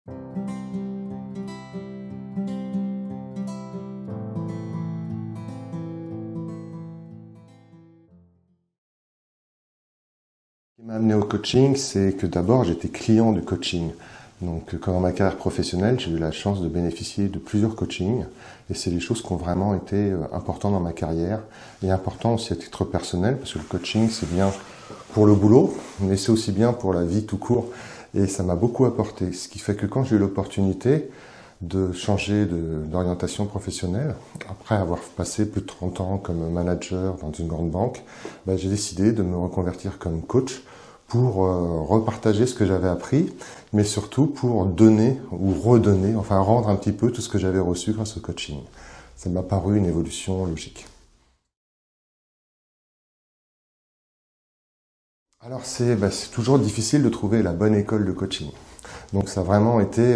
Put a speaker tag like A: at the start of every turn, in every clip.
A: Ce qui m'a amené au coaching, c'est que d'abord j'étais client du coaching. Donc quand dans ma carrière professionnelle, j'ai eu la chance de bénéficier de plusieurs coachings et c'est des choses qui ont vraiment été importantes dans ma carrière et importantes aussi à titre personnel parce que le coaching c'est bien pour le boulot mais c'est aussi bien pour la vie tout court et ça m'a beaucoup apporté. Ce qui fait que quand j'ai eu l'opportunité de changer d'orientation professionnelle, après avoir passé plus de 30 ans comme manager dans une grande banque, j'ai décidé de me reconvertir comme coach pour repartager ce que j'avais appris, mais surtout pour donner ou redonner, enfin rendre un petit peu tout ce que j'avais reçu grâce au coaching. Ça m'a paru une évolution logique. Alors c'est toujours difficile de trouver la bonne école de coaching. Donc ça a vraiment été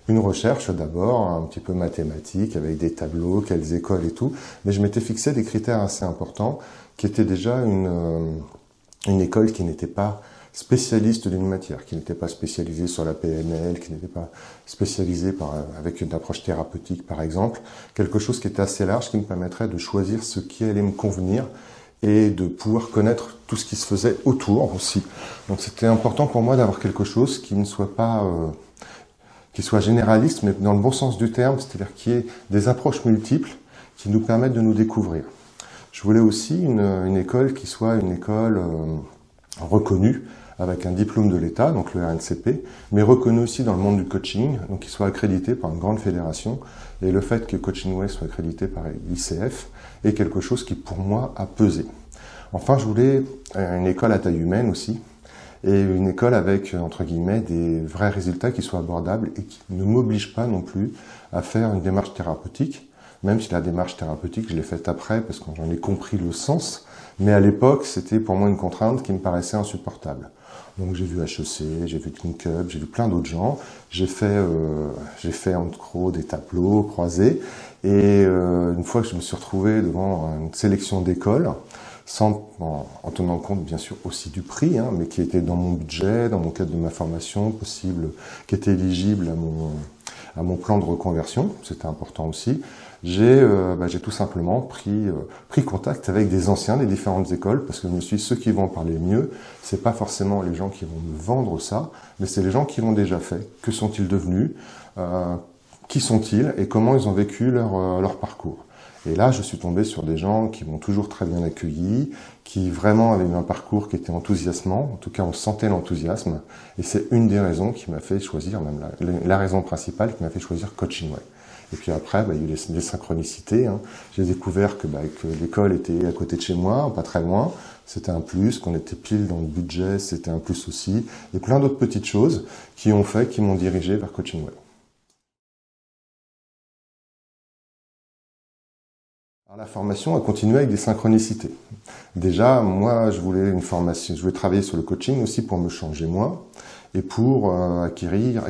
A: une recherche d'abord, un petit peu mathématique, avec des tableaux, quelles écoles et tout, mais je m'étais fixé des critères assez importants, qui étaient déjà une école qui n'était pas spécialiste d'une matière, qui n'était pas spécialisée sur la PNL, qui n'était pas spécialisée avec une approche thérapeutique par exemple, quelque chose qui était assez large, qui me permettrait de choisir ce qui allait me convenir et de pouvoir connaître tout ce qui se faisait autour aussi. Donc c'était important pour moi d'avoir quelque chose qui ne soit pas qui soit généraliste, mais dans le bon sens du terme, c'est-à-dire qu'il y ait des approches multiples qui nous permettent de nous découvrir. Je voulais aussi une école qui soit une école reconnue, avec un diplôme de l'État, donc le RNCP, mais reconnue aussi dans le monde du coaching, donc qui soit accrédité par une grande fédération. Et le fait que Coaching Way soit accrédité par l'ICF est quelque chose qui, pour moi, a pesé. Enfin, je voulais une école à taille humaine aussi, et une école avec, entre guillemets, des vrais résultats qui soient abordables et qui ne m'obligent pas non plus à faire une démarche thérapeutique, même si la démarche thérapeutique, je l'ai faite après parce que j'en ai compris le sens, mais à l'époque, c'était pour moi une contrainte qui me paraissait insupportable. Donc j'ai vu HEC, j'ai vu Think Up, j'ai vu plein d'autres gens, j'ai fait en gros des tableaux croisés, et une fois que je me suis retrouvé devant une sélection d'écoles, en tenant compte bien sûr aussi du prix, mais qui était dans mon budget, dans mon cadre de ma formation possible, qui était éligible à mon plan de reconversion, c'était important aussi. J'ai tout simplement pris contact avec des anciens des différentes écoles parce que je me suis dit, ceux qui vont en parler mieux, c'est pas forcément les gens qui vont me vendre ça, mais c'est les gens qui l'ont déjà fait. Que sont-ils devenus, qui sont-ils et comment ils ont vécu leur parcours. Et là, je suis tombé sur des gens qui m'ont toujours très bien accueilli, qui vraiment avaient eu un parcours qui était enthousiasmant. En tout cas, on sentait l'enthousiasme. Et c'est une des raisons qui m'a fait choisir, même la raison principale qui m'a fait choisir Coaching Way. Et puis après, il y a eu des synchronicités. J'ai découvert que l'école était à côté de chez moi, pas très loin. C'était un plus, qu'on était pile dans le budget, c'était un plus aussi. Et plein d'autres petites choses qui m'ont dirigé vers Coaching Way. Alors, la formation a continué avec des synchronicités. Déjà, moi, je voulais une formation, je voulais travailler sur le coaching aussi pour me changer moi et pour acquérir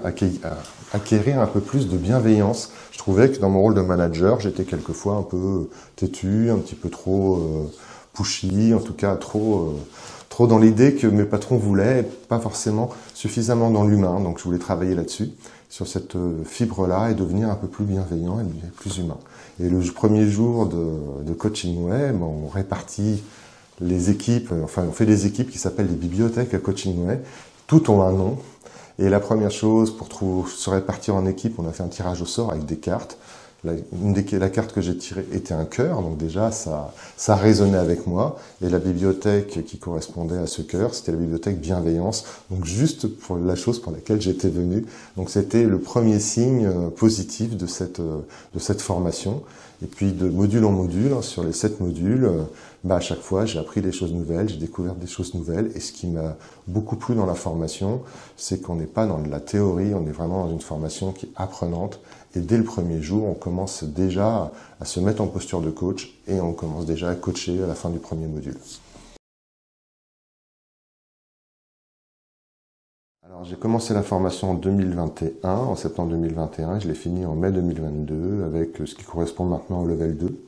A: un peu plus de bienveillance. Je trouvais que dans mon rôle de manager, j'étais quelquefois un peu têtu, un petit peu trop pushy, en tout cas trop dans l'idée que mes patrons voulaient, pas forcément suffisamment dans l'humain. Donc je voulais travailler là-dessus, sur cette fibre-là, et devenir un peu plus bienveillant et plus humain. Et le premier jour de Coaching Way, on répartit les équipes, enfin on fait des équipes qui s'appellent des bibliothèques à Coaching Way. Toutes ont un nom. Et la première chose, pour se répartir en équipe, on a fait un tirage au sort avec des cartes. La carte que j'ai tirée était un cœur, donc déjà ça résonnait avec moi. Et la bibliothèque qui correspondait à ce cœur, c'était la bibliothèque bienveillance, donc juste pour la chose pour laquelle j'étais venu. Donc c'était le premier signe positif de cette formation. Et puis de module en module, sur les 7 modules, à chaque fois j'ai appris des choses nouvelles, j'ai découvert des choses nouvelles. Et ce qui m'a beaucoup plu dans la formation, c'est qu'on n'est pas dans de la théorie, on est vraiment dans une formation qui est apprenante. Et dès le premier jour, on commence déjà à se mettre en posture de coach et on commence déjà à coacher à la fin du premier module. Alors j'ai commencé la formation en 2021, en septembre 2021, et je l'ai fini en mai 2022 avec ce qui correspond maintenant au level 2,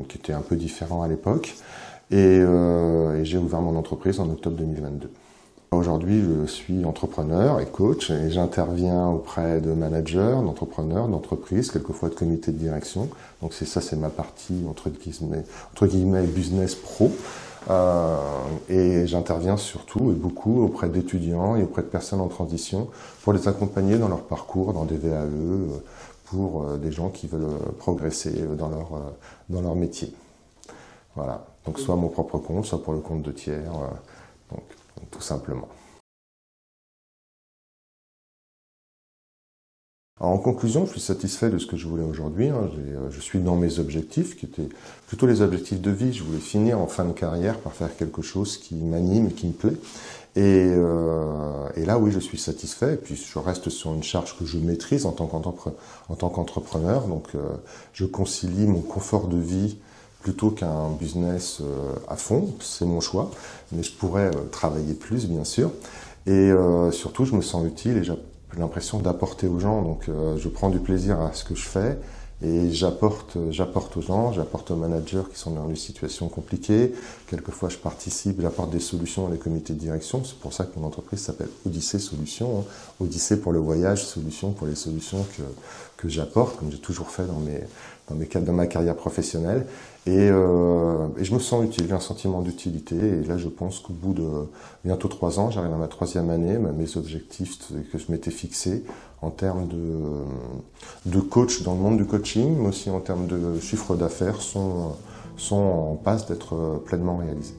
A: qui était un peu différent à l'époque. Et j'ai ouvert mon entreprise en octobre 2022. Aujourd'hui, je suis entrepreneur et coach et j'interviens auprès de managers, d'entrepreneurs, d'entreprises, quelquefois de comités de direction. Donc c'est ma partie entre guillemets business pro. Et j'interviens surtout et beaucoup auprès d'étudiants et auprès de personnes en transition pour les accompagner dans leur parcours, dans des VAE, pour des gens qui veulent progresser dans leur métier. Voilà. Donc soit à mon propre compte, soit pour le compte de tiers. Donc, tout simplement. Alors, en conclusion, je suis satisfait de ce que je voulais aujourd'hui. Je suis dans mes objectifs, qui étaient plutôt les objectifs de vie. Je voulais finir en fin de carrière par faire quelque chose qui m'anime et qui me plaît. Et là, oui, je suis satisfait. Et puis, je reste sur une charge que je maîtrise en tant qu'entrepreneur. Donc, je concilie mon confort de vie plutôt qu'un business à fond, c'est mon choix, mais je pourrais travailler plus, bien sûr. Et surtout, je me sens utile et j'ai l'impression d'apporter aux gens. Donc, je prends du plaisir à ce que je fais et j'apporte aux gens, j'apporte aux managers qui sont dans des situations compliquées. Quelquefois, je participe, j'apporte des solutions à les comités de direction. C'est pour ça que mon entreprise s'appelle Odyssée Solutions. Odyssée pour le voyage, Solutions pour les solutions que j'apporte, comme j'ai toujours fait dans ma carrière professionnelle. Et je me sens utile, j'ai un sentiment d'utilité. Et là, je pense qu'au bout de bientôt 3 ans, j'arrive à ma 3e année. Mes objectifs que je m'étais fixés en termes de coach dans le monde du coaching, mais aussi en termes de chiffre d'affaires, sont en passe d'être pleinement réalisés.